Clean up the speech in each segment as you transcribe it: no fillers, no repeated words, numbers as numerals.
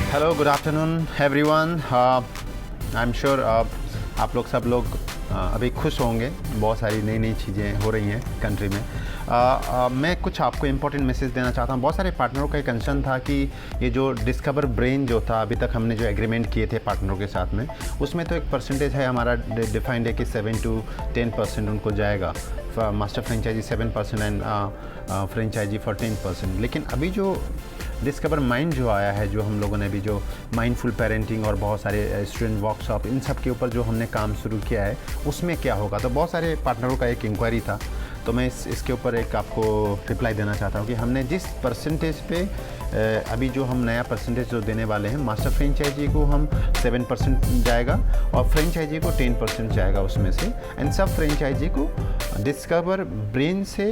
Hello, good afternoon everyone. I am sure आप लोग सब लोग अभी खुश होंगे। बहुत सारी नई नई चीज़ें हो रही हैं कंट्री में। मैं कुछ आपको इम्पोर्टेंट मैसेज देना चाहता हूँ। बहुत सारे पार्टनरों का एक कंसर्न था कि ये जो डिस्कवर ब्रेन जो था, अभी तक हमने जो एग्रीमेंट किए थे पार्टनरों के साथ में, उसमें तो एक परसेंटेज है हमारा डिफाइंड है कि 7 to 10% उनको जाएगा। Master franchise 7% and franchise for 10%। लेकिन अभी जो डिस्कवर माइंड जो आया है, जो हम लोगों ने अभी जो माइंडफुल पेरेंटिंग और बहुत सारे स्टूडेंट वर्कशॉप, इन सब के ऊपर जो हमने काम शुरू किया है, उसमें क्या होगा। तो बहुत सारे पार्टनरों का एक इंक्वायरी था, तो मैं इसके ऊपर एक आपको रिप्लाई देना चाहता हूँ कि हमने जिस परसेंटेज पे अभी जो हम नया परसेंटेज जो देने वाले हैं, मास्टर फ्रेंचाइजी को हम 7% जाएगा और फ्रेंचाइजी को 10% जाएगा उसमें से, एंड सब फ्रेंचाइजी को डिस्कवर ब्रेन से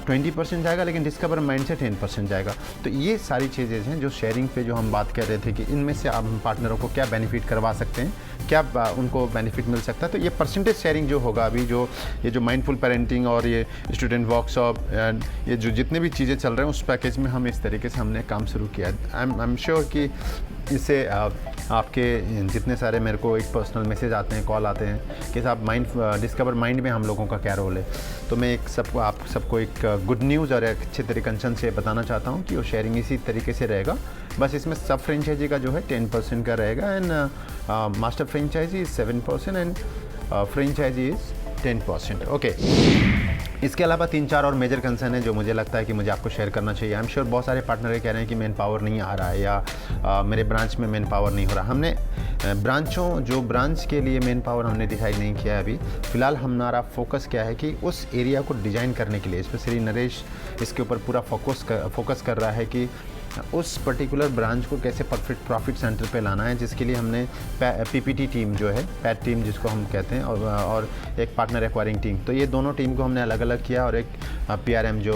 20% जाएगा, लेकिन डिस्कवर माइंड से 10% जाएगा। तो ये सारी चीज़ें हैं जो शेयरिंग पे जो हम बात कर रहे थे कि इनमें से आप पार्टनरों को क्या बेनिफिट करवा सकते हैं, क्या उनको बेनिफिट मिल सकता है। तो ये परसेंटेज शेयरिंग जो होगा अभी, जो ये जो माइंडफुल पेरेंटिंग और ये स्टूडेंट वर्कशॉप, ये जो जितने भी चीज़ें चल रहे हैं उस पैकेज में हम इस तरीके से हमने काम शुरू किया। आई एम श्योर कि इससे आपके जितने सारे मेरे को एक पर्सनल मैसेज आते हैं, कॉल आते हैं कि साहब डिस्कवर माइंड में हम लोगों का क्या रोल है, तो मैं आप सबको एक गुड न्यूज़ और एक अच्छे तरीके से बताना चाहता हूँ कि वो शेयरिंग इसी तरीके से रहेगा। बस इसमें सब फ्रेंचाइजी का जो है 10% का रहेगा, and master franchise is 7% and franchise is 10%। Okay, इसके अलावा 3-4 और मेजर कंसर्न है जो मुझे लगता है कि मुझे आपको शेयर करना चाहिए। आई एम श्योर बहुत सारे पार्टनर कह रहे हैं कि मैन पावर नहीं आ रहा है, या मेरे ब्रांच में मैन पावर नहीं हो रहा। हमने ब्रांच के लिए मैन पावर हमने डिसाइड नहीं किया है अभी। फ़िलहाल हमारा फोकस क्या है कि उस एरिया को डिज़ाइन करने के लिए, स्पेशली नरेश इसके ऊपर पूरा फोकस कर रहा है कि उस पर्टिकुलर ब्रांच को कैसे परफेक्ट प्रॉफिट सेंटर पे लाना है, जिसके लिए हमने पीपीटी टीम जो है, पैट टीम जिसको हम कहते हैं, और एक पार्टनर एक्वायरिंग टीम, तो ये दोनों टीम को हमने अलग अलग किया। और एक पीआरएम जो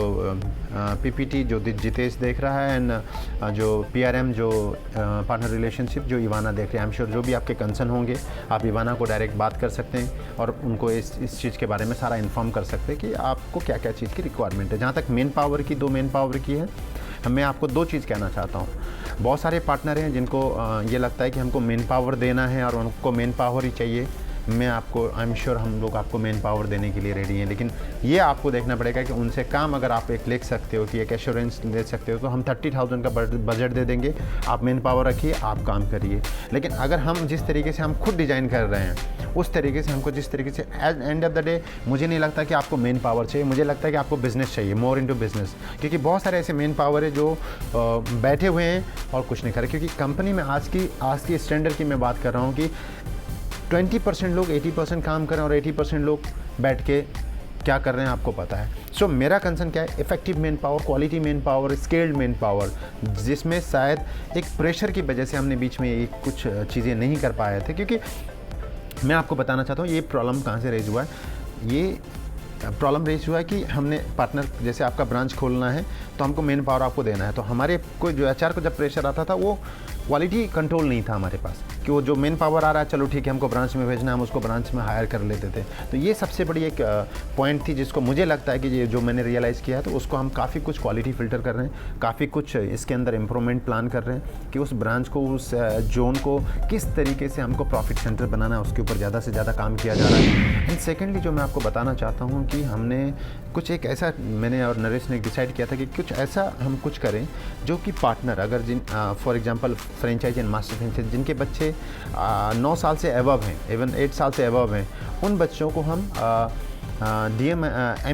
पीपीटी जो जितेश देख रहा है, एंड जो पीआरएम जो पार्टनर रिलेशनशिप जो इवाना देख रहे हैं। आई एम श्योर जो भी आपके कंसर्न होंगे आप इवाना को डायरेक्ट बात कर सकते हैं और उनको इस चीज़ के बारे में सारा इन्फॉर्म कर सकते हैं कि आपको क्या क्या चीज़ की रिक्वायरमेंट है। जहाँ तक मेन पावर की, 2 मेन पावर की है, मैं आपको 2 चीज़ कहना चाहता हूँ। बहुत सारे पार्टनर हैं जिनको ये लगता है कि हमको मेन पावर देना है और उनको मेन पावर ही चाहिए। मैं आपको, आई एम श्योर हम लोग आपको मेन पावर देने के लिए रेडी हैं, लेकिन ये आपको देखना पड़ेगा कि उनसे काम अगर आप एक ले सकते हो कि एक एश्योरेंस ले सकते हो, तो हम 30,000 का बजट दे देंगे, आप मेन पावर रखिए, आप काम करिए। लेकिन अगर हम जिस तरीके से हम खुद डिज़ाइन कर रहे हैं, उस तरीके से हमको जिस तरीके से एंड ऑफ द डे मुझे नहीं लगता कि आपको मेन पावर चाहिए, मुझे लगता है कि आपको बिज़नेस चाहिए, मोर इनटू बिज़नेस। क्योंकि बहुत सारे ऐसे मेन पावर है जो बैठे हुए हैं और कुछ नहीं कर रहे। क्योंकि कंपनी में आज की स्टैंडर्ड की मैं बात कर रहा हूँ कि 20% लोग 80% काम कर रहे हैं और 80% लोग बैठ के क्या कर रहे हैं आपको पता है। सो मेरा कंसर्न क्या है, effective main power, quality main power, scaled main power, जिसमें शायद एक प्रेशर की वजह से हमने बीच में ये कुछ चीज़ें नहीं कर पाए थे। क्योंकि मैं आपको बताना चाहता हूँ ये प्रॉब्लम कहाँ से रेज हुआ है। ये प्रॉब्लम रेज हुआ है कि हमने पार्टनर, जैसे आपका ब्रांच खोलना है तो हमको मेन पावर आपको देना है, तो हमारे को जो एचआर को जब प्रेशर आता था वो क्वालिटी कंट्रोल नहीं था हमारे पास कि वो जो मेन पावर आ रहा है, चलो ठीक है हमको ब्रांच में भेजना है, हम उसको ब्रांच में हायर कर लेते थे। तो ये सबसे बड़ी एक पॉइंट थी जिसको मुझे लगता है कि ये जो मैंने रियलाइज़ किया है, तो उसको हम काफ़ी कुछ क्वालिटी फ़िल्टर कर रहे हैं, काफ़ी कुछ इसके अंदर इम्प्रूवमेंट प्लान कर रहे हैं कि उस ब्रांच को, उस जोन को किस तरीके से हमको प्रॉफिट सेंटर बनाना है, उसके ऊपर ज़्यादा से ज़्यादा काम किया जा रहा है। एंड सेकेंडली जो मैं आपको बताना चाहता हूँ कि हमने कुछ एक ऐसा, मैंने और नरेश ने डिसाइड किया था कि कुछ ऐसा हम कुछ करें जो कि पार्टनर अगर for example franchise and master franchise जिनके बच्चे 9 साल से अबव हैं, इवन 8 साल से अबव हैं, उन बच्चों को हम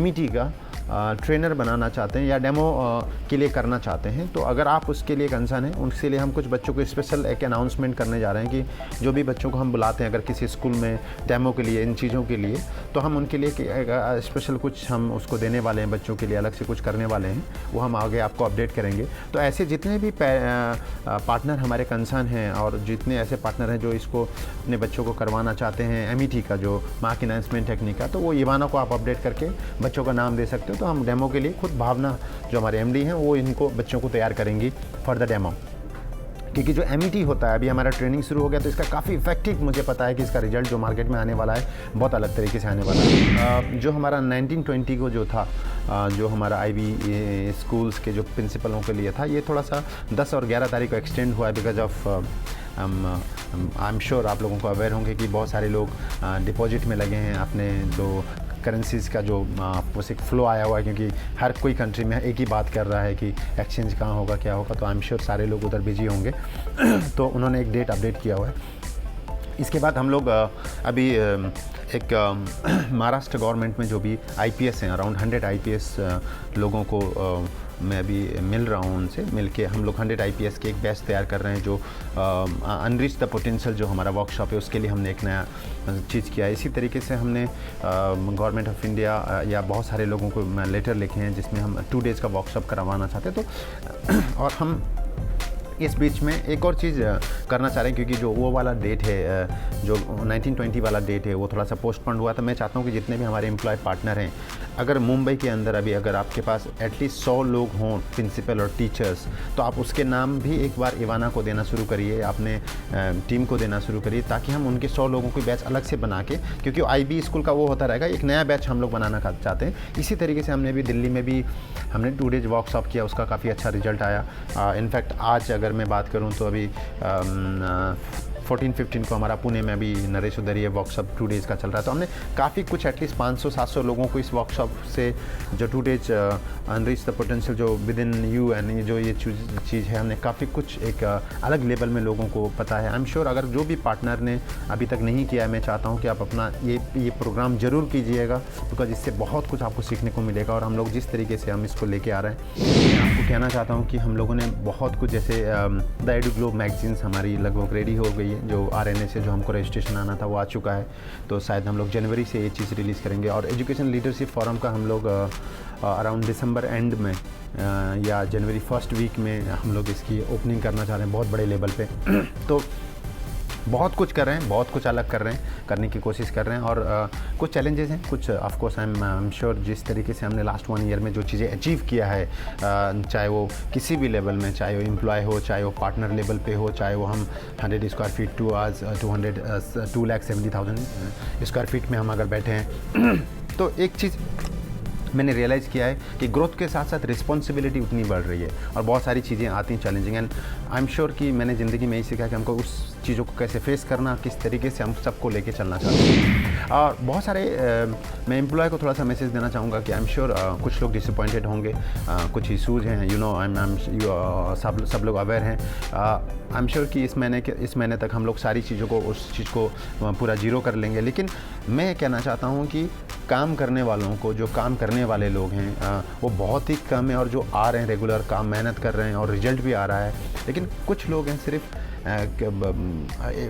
MET का ट्रेनर बनाना चाहते हैं या डेमो के लिए करना चाहते हैं। तो अगर आप उसके लिए कंसर्न है, उसके लिए हम कुछ बच्चों को स्पेशल एक अनाउंसमेंट करने जा रहे हैं कि जो भी बच्चों को हम बुलाते हैं अगर किसी स्कूल में डेमो के लिए, इन चीज़ों के लिए, तो हम उनके लिए स्पेशल कुछ हम उसको देने वाले हैं, बच्चों के लिए अलग से कुछ करने वाले हैं, वो हम आगे आपको अपडेट करेंगे। तो ऐसे जितने भी पार्टनर हमारे कंसर्न हैं और जितने ऐसे पार्टनर हैं जो इसको अपने बच्चों को करवाना चाहते हैं MET का, जो मार्क इनहांसमेंट टेक्निक का, तो वो इवाना को आप अपडेट करके बच्चों का नाम दे सकते हो। तो हम डेमो के लिए खुद भावना जो हमारे MD हैं वो इनको बच्चों को तैयार करेंगी फॉर द डेमो। क्योंकि जो MET होता है, अभी हमारा ट्रेनिंग शुरू हो गया, तो इसका काफ़ी इफेक्टिव मुझे पता है कि इसका रिजल्ट जो मार्केट में आने वाला है बहुत अलग तरीके से आने वाला है। जो हमारा 1920 को जो था जो हमारा आईबी स्कूल्स के जो प्रिंसिपलों के लिए था, ये थोड़ा सा 10 और 11 तारीख को एक्सटेंड हुआ है because of I am sure आप लोगों को अवेयर होंगे कि बहुत सारे लोग डिपॉजिट में लगे हैं अपने जो करेंसीज़ का जो आपको एक फ़्लो आया हुआ है, क्योंकि हर कोई कंट्री में एक ही बात कर रहा है कि एक्सचेंज कहाँ होगा क्या होगा, तो आई एम श्योर सारे लोग उधर बिजी होंगे तो उन्होंने एक डेट अपडेट किया हुआ है। इसके बाद हम लोग अभी एक महाराष्ट्र गवर्नमेंट में जो भी आईपीएस हैं, अराउंड 100 आईपीएस लोगों को मैं अभी मिल रहा हूँ, उनसे मिल के हम लोग 100 आईपीएस के एक बैच तैयार कर रहे हैं जो अनरीच द पोटेंशियल जो हमारा वर्कशॉप है उसके लिए हमने एक नया चीज़ किया है। इसी तरीके से हमने गवर्नमेंट ऑफ इंडिया या बहुत सारे लोगों को लेटर लिखे हैं जिसमें हम 2 डेज़ का वर्कशॉप करवाना चाहते हैं। तो और हम इस बीच में एक और चीज़ करना चाह रहे हैं, क्योंकि जो वो वाला डेट है जो 1920 वाला डेट है वो थोड़ा सा पोस्टपोन हुआ था। मैं चाहता हूँ कि जितने भी हमारे एम्प्लॉय पार्टनर हैं, अगर मुंबई के अंदर अभी अगर आपके पास एटलीस्ट 100 लोग हों प्रिंसिपल और टीचर्स, तो आप उसके नाम भी एक बार इवाना को देना शुरू करिए, अपने टीम को देना शुरू करिए, ताकि हम उनके 100 लोगों की बैच अलग से बना के, क्योंकि आईबी स्कूल का वो होता रहेगा, एक नया बैच हम लोग बनाना चाहते हैं। इसी तरीके से हमने भी दिल्ली में भी हमने 2 डेज वर्कशॉप किया, उसका काफ़ी अच्छा रिजल्ट आया। इनफैक्ट आज अगर मैं बात करूं तो अभी 14-15 को हमारा पुणे में अभी नरेश उधर ये वर्कशॉप 2 डेज़ का चल रहा है। तो हमने काफ़ी कुछ एटलीस्ट 500-700 लोगों को इस वर्कशॉप से जो 2 डेज अनरीच द पोटेंशियल जो विद इन यू एंड जो ये चीज़ है, हमने काफ़ी कुछ एक अलग लेवल में लोगों को पता है। आई एम श्योर अगर जो भी पार्टनर ने अभी तक नहीं किया है, मैं चाहता हूँ कि आप अपना ये प्रोग्राम ज़रूर कीजिएगा, बिकॉज इससे बहुत कुछ आपको सीखने को मिलेगा। और हम लोग जिस तरीके से हम इसको लेके आ रहे हैं, मैं आपको कहना चाहता हूँ कि हम लोगों ने बहुत कुछ, जैसे द एडू ग्लोब मैगजीन्स हमारी लगभग रेडी हो गई है, जो आरएनए से जो हमको रजिस्ट्रेशन आना था वो आ चुका है। तो शायद हम लोग जनवरी से ये चीज़ रिलीज़ करेंगे। और एजुकेशन लीडरशिप फोरम का हम लोग अराउंड दिसंबर एंड में या जनवरी फर्स्ट वीक में हम लोग इसकी ओपनिंग करना चाह रहे हैं बहुत बड़े लेवल पे। तो बहुत कुछ कर रहे हैं, बहुत कुछ अलग कर रहे हैं, करने की कोशिश कर रहे हैं। और कुछ चैलेंजेस हैं, कुछ of course I am sure जिस तरीके से हमने लास्ट 1 ईयर में जो चीज़ें अचीव किया है, चाहे वो किसी भी लेवल में, चाहे वो एम्प्लॉय हो, चाहे वो पार्टनर लेवल पे हो, चाहे वो हम 100 स्क्वायर फीट 2,70,000 स्क्वायर फीट में हम अगर बैठे हैं तो एक चीज़ मैंने रियलाइज़ किया है कि ग्रोथ के साथ साथ रिस्पॉन्सिबिलिटी उतनी बढ़ रही है और बहुत सारी चीज़ें आती हैं challenging. And I am sure कि मैंने ज़िंदगी में यही सीखा कि हमको उस चीज़ों को कैसे फेस करना, किस तरीके से हम सबको लेके चलना चाहते हैं। और बहुत सारे मैं एम्प्लॉय को थोड़ा सा मैसेज देना चाहूँगा कि आई एम श्योर कुछ लोग डिसअपॉइंटेड होंगे, कुछ इशूज़ हैं, यू नो सब लोग अवेयर हैं। आई एम श्योर कि इस महीने तक हम लोग सारी चीज़ों को, उस चीज़ को पूरा जीरो कर लेंगे। लेकिन मैं कहना चाहता हूँ कि काम करने वालों को, जो काम करने वाले लोग हैं वो बहुत ही कम है, और जो आ रहे हैं रेगुलर काम मेहनत कर रहे हैं और रिजल्ट भी आ रहा है। लेकिन कुछ लोग हैं सिर्फ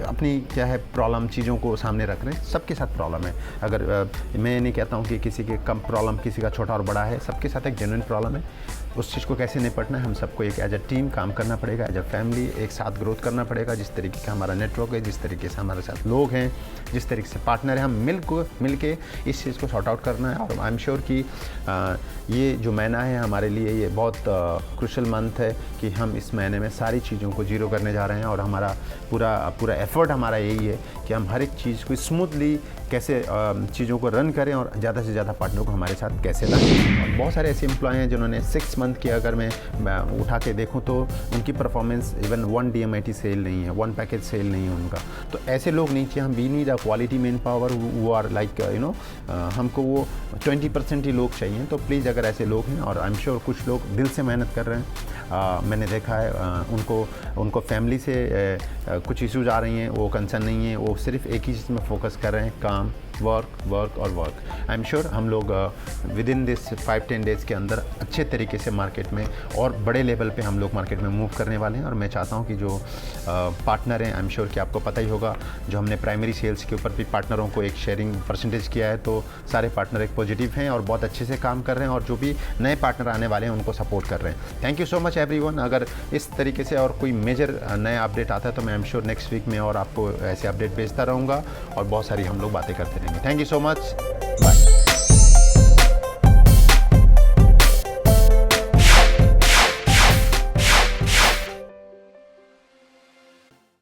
अपनी क्या है प्रॉब्लम चीज़ों को सामने रख रहे हैं। सबके साथ प्रॉब्लम है। अगर मैं नहीं कहता हूँ कि किसी के कम प्रॉब्लम, किसी का छोटा और बड़ा है, सबके साथ एक जेन्युइन प्रॉब्लम है। उस चीज़ को कैसे निपटना है, हम सबको एक एज अ टीम काम करना पड़ेगा, एज अ फैमिली एक साथ ग्रोथ करना पड़ेगा। जिस तरीके का हमारा नेटवर्क है, जिस तरीके से हमारे साथ लोग हैं, जिस तरीके से पार्टनर हैं, हम मिल के इस चीज़ को सॉर्ट आउट करना है। और आई एम श्योर कि ये जो महीना है हमारे लिए ये बहुत क्रूशियल मंथ है कि हम इस महीने में सारी चीज़ों को जीरो करने जा रहे हैं। और हमारा पूरा एफर्ट हमारा यही है कि हम हर एक चीज़ को स्मूथली कैसे चीज़ों को रन करें और ज़्यादा से ज़्यादा पार्टनर को हमारे साथ कैसे लाएं। और बहुत सारे ऐसे एम्प्लॉय हैं जिन्होंने 6 मंथ की अगर मैं उठा के देखूं तो उनकी परफॉर्मेंस इवन 1 DMIT सेल नहीं है, 1 पैकेज सेल नहीं है उनका। तो ऐसे लोग नहीं चाहिए। हम we need a quality manpower वो आर लाइक हमको वो 20% ही लोग चाहिए। तो प्लीज़ अगर ऐसे लोग हैं, और आई एम श्योर कुछ लोग दिल से मेहनत कर रहे हैं, मैंने देखा है उनको फैमिली से कुछ इश्यूज आ रही हैं, वो कंसर्न नहीं है, वो सिर्फ एक ही चीज़ में फोकस कर रहे हैं, काम, वर्क और वर्क। आई एम श्योर हम लोग विद इन दिस 5-10 डेज़ के अंदर अच्छे तरीके से मार्केट में और बड़े लेवल पे हम लोग मार्केट में मूव करने वाले हैं। और मैं चाहता हूं कि जो पार्टनर हैं, आई एम श्योर कि आपको पता ही होगा, जो हमने प्राइमरी सेल्स के ऊपर भी पार्टनरों को एक शेयरिंग परसेंटेज किया है, तो सारे पार्टनर एक पॉजिटिव हैं और बहुत अच्छे से काम कर रहे हैं। और जो भी नए पार्टनर आने वाले हैं उनको सपोर्ट कर रहे हैं। Thank you so much everyone. अगर इस तरीके से और कोई मेजर नया अपडेट आता है तो मैं I am sure next week में और आपको ऐसे अपडेट भेजता रहूँगा और बहुत सारी हम लोग बातें करते रहेंगे। Thank you so much, bye.